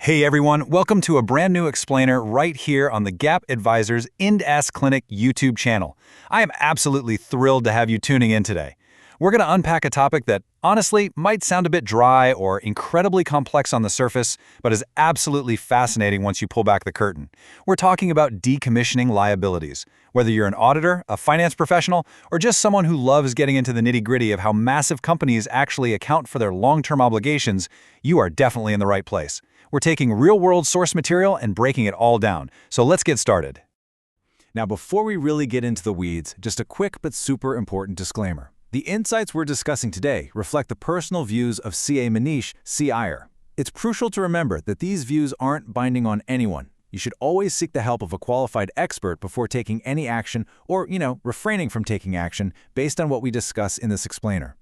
Hey everyone, welcome to a brand new explainer right here on the GAAP Advisors Ind AS Clinic YouTube channel. I am absolutely thrilled to have you tuning in today. We're going to unpack a topic that honestly might sound a bit dry or incredibly complex on the surface, but is absolutely fascinating once you pull back the curtain. We're talking about decommissioning liabilities. Whether you're an auditor, a finance professional, or just someone who loves getting into the nitty-gritty of how massive companies actually account for their long-term obligations, you are definitely in the right place. We're taking real-world source material and breaking it all down, so let's get started. Now, before we really get into the weeds, just a quick but super important disclaimer. The insights we're discussing today reflect the personal views of C.A. Manish, C.I.R. It's crucial to remember that these views aren't binding on anyone. You should always seek the help of a qualified expert before taking any action or, refraining from taking action based on what we discuss in this explainer.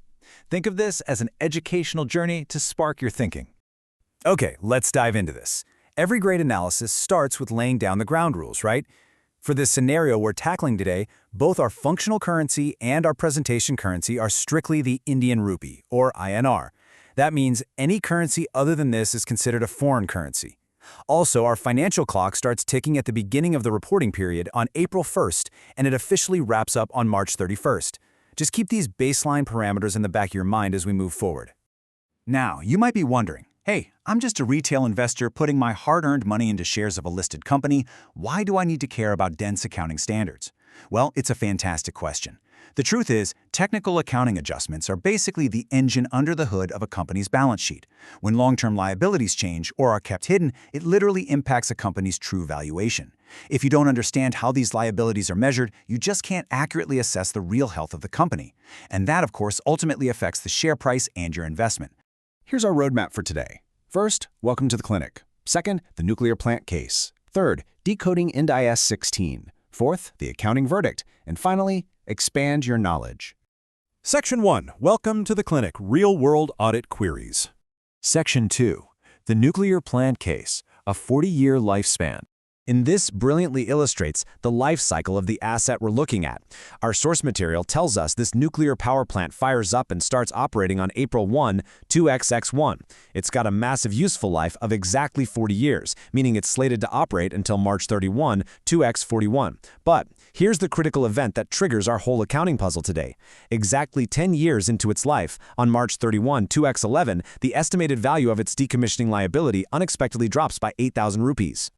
Think of this as an educational journey to spark your thinking. Okay, let's dive into this. Every great analysis starts with laying down the ground rules, right? For this scenario we're tackling today, both our functional currency and our presentation currency are strictly the Indian rupee, or INR. That means any currency other than this is considered a foreign currency. Also, our financial clock starts ticking at the beginning of the reporting period on April 1st, and it officially wraps up on March 31st. Just keep these baseline parameters in the back of your mind as we move forward. Now, you might be wondering, hey, I'm just a retail investor putting my hard-earned money into shares of a listed company. Why do I need to care about dense accounting standards? Well, it's a fantastic question. The truth is, technical accounting adjustments are basically the engine under the hood of a company's balance sheet. When long-term liabilities change or are kept hidden, it literally impacts a company's true valuation. If you don't understand how these liabilities are measured, you just can't accurately assess the real health of the company. And that, of course, ultimately affects the share price and your investment. Here's our roadmap for today. First, welcome to the clinic. Second, the nuclear plant case. Third, decoding Ind AS 16. Fourth, the accounting verdict. And finally, expand your knowledge. Section 1. Welcome to the clinic. Real-world audit queries. Section 2. The nuclear plant case, a 40-year lifespan. In this brilliantly illustrates the life cycle of the asset we're looking at. Our source material tells us this nuclear power plant fires up and starts operating on April 1, 2XX1. It's got a massive useful life of exactly 40 years, meaning it's slated to operate until March 31, 2X41. But here's the critical event that triggers our whole accounting puzzle today. Exactly 10 years into its life, on March 31, 2X11, the estimated value of its decommissioning liability unexpectedly drops by 8,000 rupees.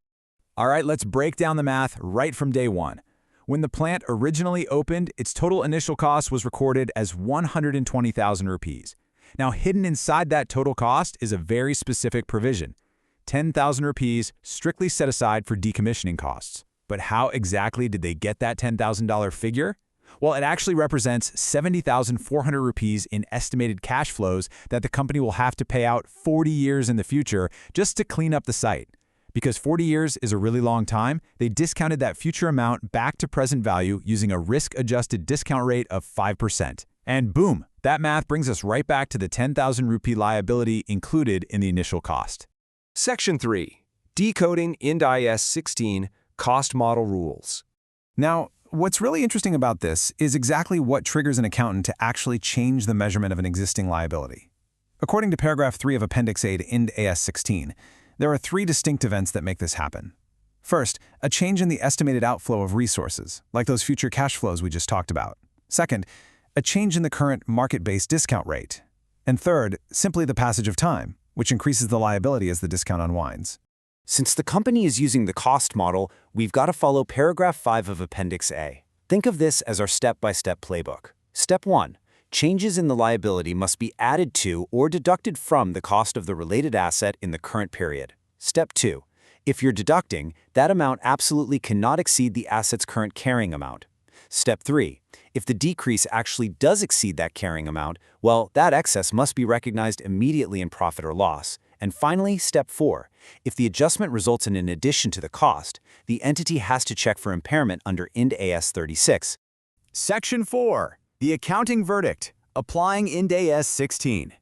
All right, let's break down the math right from day one. When the plant originally opened, its total initial cost was recorded as 120,000 rupees. Now, hidden inside that total cost is a very specific provision. 10,000 rupees strictly set aside for decommissioning costs. But how exactly did they get that $10,000 figure? Well, it actually represents 70,400 rupees in estimated cash flows that the company will have to pay out 40 years in the future just to clean up the site. Because 40 years is a really long time, they discounted that future amount back to present value using a risk-adjusted discount rate of 5%. And boom, that math brings us right back to the 10,000 rupee liability included in the initial cost. Section 3. Decoding Ind AS 16 Cost Model Rules. Now, what's really interesting about this is exactly what triggers an accountant to actually change the measurement of an existing liability. According to paragraph 3 of Appendix A to Ind AS 16, there are 3 distinct events that make this happen. First, a change in the estimated outflow of resources, like those future cash flows we just talked about. Second, a change in the current market-based discount rate. And third, simply the passage of time, which increases the liability as the discount unwinds. Since the company is using the cost model, we've got to follow paragraph 5 of Appendix A. Think of this as our step-by-step playbook. Step 1. Changes in the liability must be added to or deducted from the cost of the related asset in the current period. Step 2. If you're deducting, that amount absolutely cannot exceed the asset's current carrying amount. Step 3. If the decrease actually does exceed that carrying amount, well, that excess must be recognized immediately in profit or loss. And finally, Step 4. If the adjustment results in an addition to the cost, the entity has to check for impairment under Ind AS 36. Section 4. The accounting verdict, applying Ind AS 16.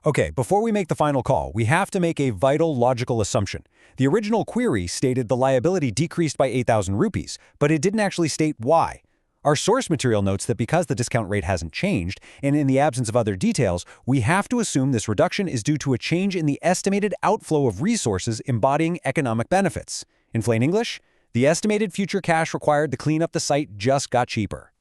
Okay, before we make the final call, we have to make a vital logical assumption. The original query stated the liability decreased by 8,000 rupees, but it didn't actually state why. Our source material notes that because the discount rate hasn't changed, and in the absence of other details, we have to assume this reduction is due to a change in the estimated outflow of resources embodying economic benefits. In plain English, the estimated future cash required to clean up the site just got cheaper.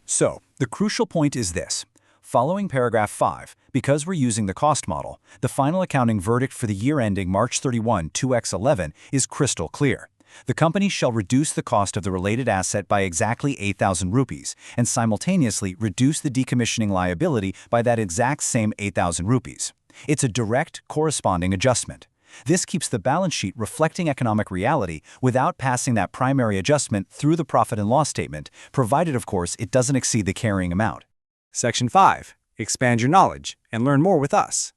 So, the crucial point is this. Following paragraph 5, because we're using the cost model, the final accounting verdict for the year ending March 31, 2x11 is crystal clear. The company shall reduce the cost of the related asset by exactly 8,000 rupees and simultaneously reduce the decommissioning liability by that exact same 8,000 rupees. It's a direct, corresponding adjustment. This keeps the balance sheet reflecting economic reality without passing that primary adjustment through the profit and loss statement, provided, of course, it doesn't exceed the carrying amount. Section 5. Expand your knowledge and learn more with us.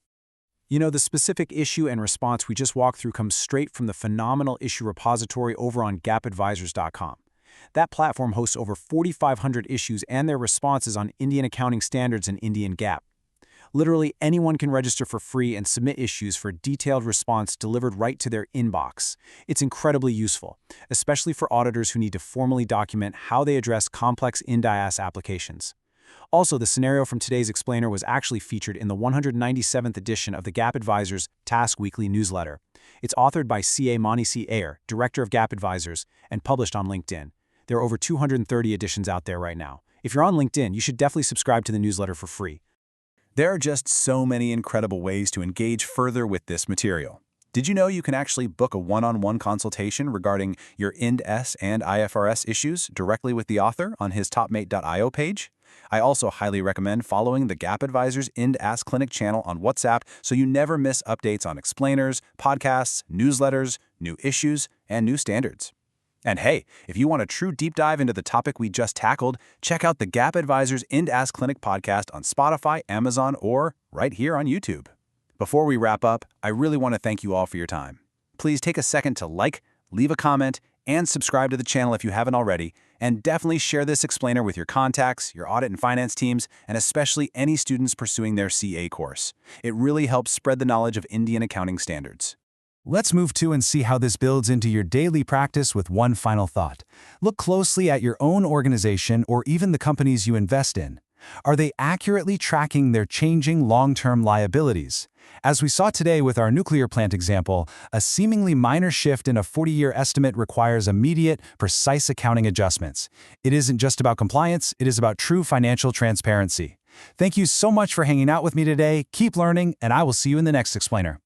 You know, the specific issue and response we just walked through comes straight from the phenomenal issue repository over on GAPadvisors.com. That platform hosts over 4,500 issues and their responses on Indian accounting standards and Indian GAAP. Literally anyone can register for free and submit issues for a detailed response delivered right to their inbox. It's incredibly useful, especially for auditors who need to formally document how they address complex Ind AS applications. Also, the scenario from today's explainer was actually featured in the 197th edition of the GAAP Advisors Task Weekly newsletter. It's authored by CA Mani C. Ayer, Director of GAAP Advisors, and published on LinkedIn. There are over 230 editions out there right now. If you're on LinkedIn, you should definitely subscribe to the newsletter for free. There are just so many incredible ways to engage further with this material. Did you know you can actually book a one-on-one consultation regarding your Ind AS and IFRS issues directly with the author on his topmate.io page? I also highly recommend following the GAAP Advisors Ind AS Clinic channel on WhatsApp so you never miss updates on explainers, podcasts, newsletters, new issues, and new standards. And hey, if you want a true deep dive into the topic we just tackled, check out the GAAP Advisors Ind AS Clinic podcast on Spotify, Amazon, or right here on YouTube. Before we wrap up, I really want to thank you all for your time. Please take a second to like, leave a comment, and subscribe to the channel if you haven't already, and definitely share this explainer with your contacts, your audit and finance teams, and especially any students pursuing their CA course. It really helps spread the knowledge of Indian accounting standards. Let's move to and see how this builds into your daily practice with one final thought. Look closely at your own organization or even the companies you invest in. Are they accurately tracking their changing long-term liabilities? As we saw today with our nuclear plant example, a seemingly minor shift in a 40-year estimate requires immediate, precise accounting adjustments. It isn't just about compliance, it is about true financial transparency. Thank you so much for hanging out with me today. Keep learning, and I will see you in the next explainer.